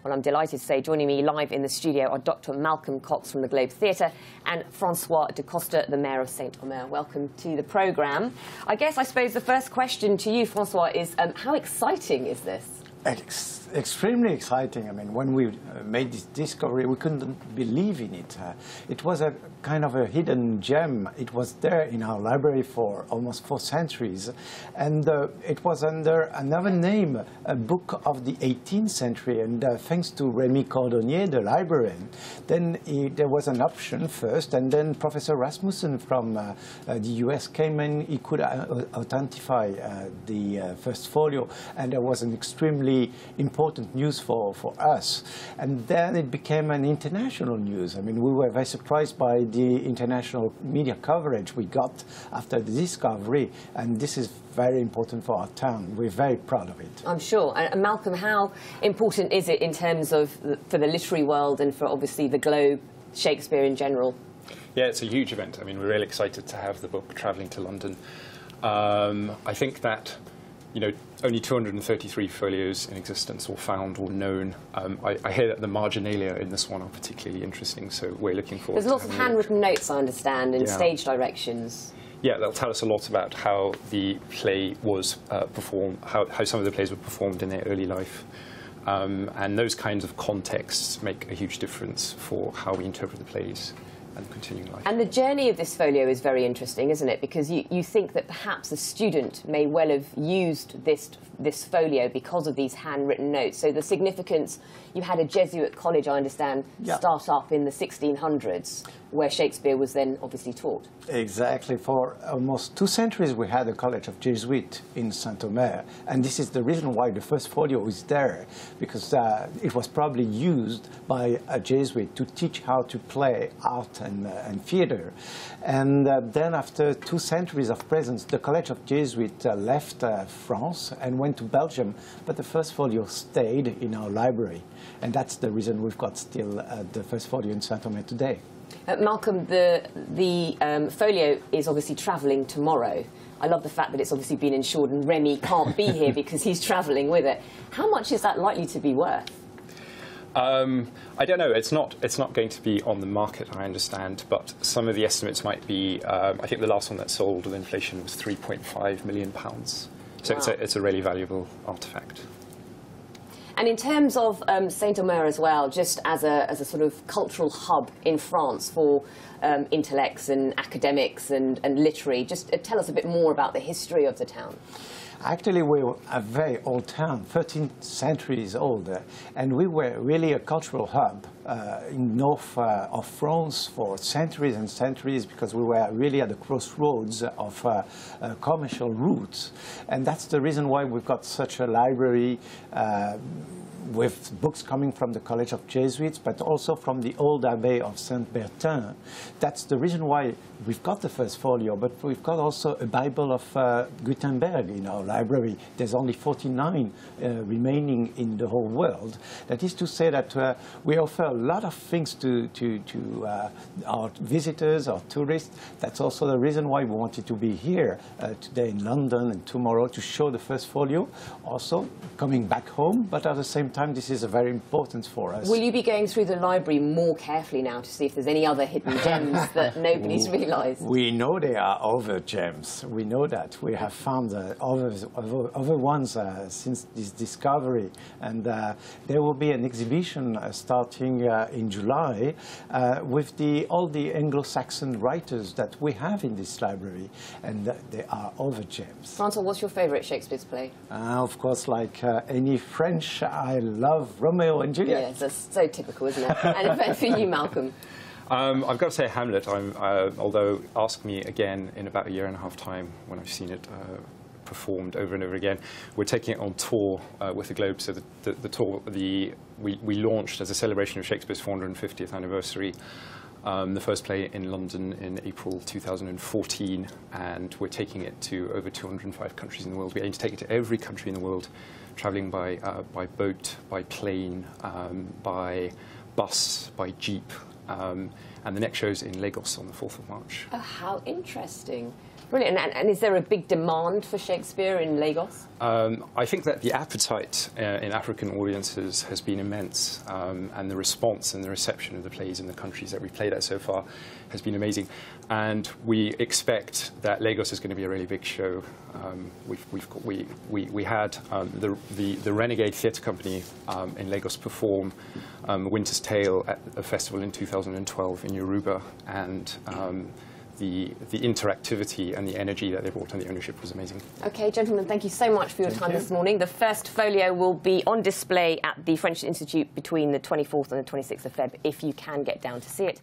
Well, I'm delighted to say joining me live in the studio are Dr. Malcolm Cox from the Globe Theatre and François Decoster, the Mayor of Saint-Omer. Welcome to the programme. I suppose the first question to you, François, is how exciting is this? Extremely exciting. I mean, when we made this discovery, we couldn't believe in it. It was a kind of a hidden gem. It was there in our library for almost 4 centuries. And it was under another name, a book of the 18th century. And thanks to Rémy Cordonnier, the librarian, then there was an option first. And then Professor Rasmussen from the US came and he could authentify the first folio. And there was an extremely important news for us. And then it became an international news. I mean, we were very surprised by the international media coverage we got after the discovery, and this is very important for our town. We're very proud of it. I'm sure. And Malcolm, how important is it in terms of for the literary world and for obviously the Globe, Shakespeare in general? Yeah, it's a huge event. I mean, we're really excited to have the book travelling to London. I think that, you know, only 233 folios in existence or found or known. I hear that the marginalia in this one are particularly interesting, so we're looking forward to There's lots of handwritten notes, I understand, and stage directions. Yeah, they'll tell us a lot about how the play was performed, how some of the plays were performed in their early life. And those kinds of contexts make a huge difference for how we interpret the plays and continuing life. And the journey of this folio is very interesting, isn't it? Because you think that perhaps a student may well have used this folio because of these handwritten notes. So the significance, you had a Jesuit college, I understand, start up in the 1600s, where Shakespeare was then obviously taught. Exactly. For almost 2 centuries we had a college of Jesuits in Saint-Omer, and this is the reason why the first folio is there, because it was probably used by a Jesuit to teach how to play art and theatre. And then after 2 centuries of presence, the college of Jesuits left France and went to Belgium, but the first folio stayed in our library, and that's the reason we've got still the first folio in Saint-Omer today. Malcolm, the folio is obviously travelling tomorrow. I love the fact that it's obviously been insured and Rémy can't be here because he's travelling with it. How much is that likely to be worth? I don't know. It's not going to be on the market, I understand, but some of the estimates might be, I think the last one that sold with inflation was £3.5 million. So wow. It's a really valuable artefact. And in terms of Saint-Omer as well, just as a sort of cultural hub in France for intellects and academics and literary, just tell us a bit more about the history of the town. Actually, we're a very old town, 13th centuries old, and we were really a cultural hub in north of France for centuries and centuries, because we were really at the crossroads of commercial routes. And that's the reason why we've got such a library with books coming from the College of Jesuits, but also from the old Abbey of Saint-Bertin. That's the reason why we've got the first folio, but we've got also a Bible of Gutenberg in our library. There's only 49 remaining in the whole world. That is to say that we offer a lot of things to our visitors, our tourists. That's also the reason why we wanted to be here today in London and tomorrow to show the first folio. Also coming back home, but at the same time, this is very important for us. Will you be going through the library more carefully now to see if there's any other hidden gems that nobody's realised? We know there are other gems. We know that. We have found other ones since this discovery. And there will be an exhibition starting in July with all the Anglo-Saxon writers that we have in this library. And there are other gems. François, what's your favourite Shakespeare's play? Of course, like any French, I love Romeo and Juliet. Yes, that's so typical, isn't it? And for you, Malcolm? I've got to say Hamlet, although ask me again in about a year and a half time when I've seen it performed over and over again. We're taking it on tour with the Globe, so the tour, we launched as a celebration of Shakespeare's 450th anniversary, the first play in London in April 2014, and we're taking it to over 205 countries in the world. We aim to take it to every country in the world, travelling by boat, by plane, by bus, by jeep. And the next show's in Lagos on the 4th of March. Oh, how interesting. Brilliant. And is there a big demand for Shakespeare in Lagos? I think that the appetite in African audiences has been immense, and the response and the reception of the plays in the countries that we've played at so far has been amazing. And we expect that Lagos is going to be a really big show. We had the Renegade Theatre Company in Lagos perform Winter's Tale at a festival in 2012 in Yoruba, and the interactivity and the energy that they brought and the ownership was amazing. OK, gentlemen, thank you so much for your time this morning. The first folio will be on display at the French Institute between the 24th and the 26th of Feb, if you can get down to see it.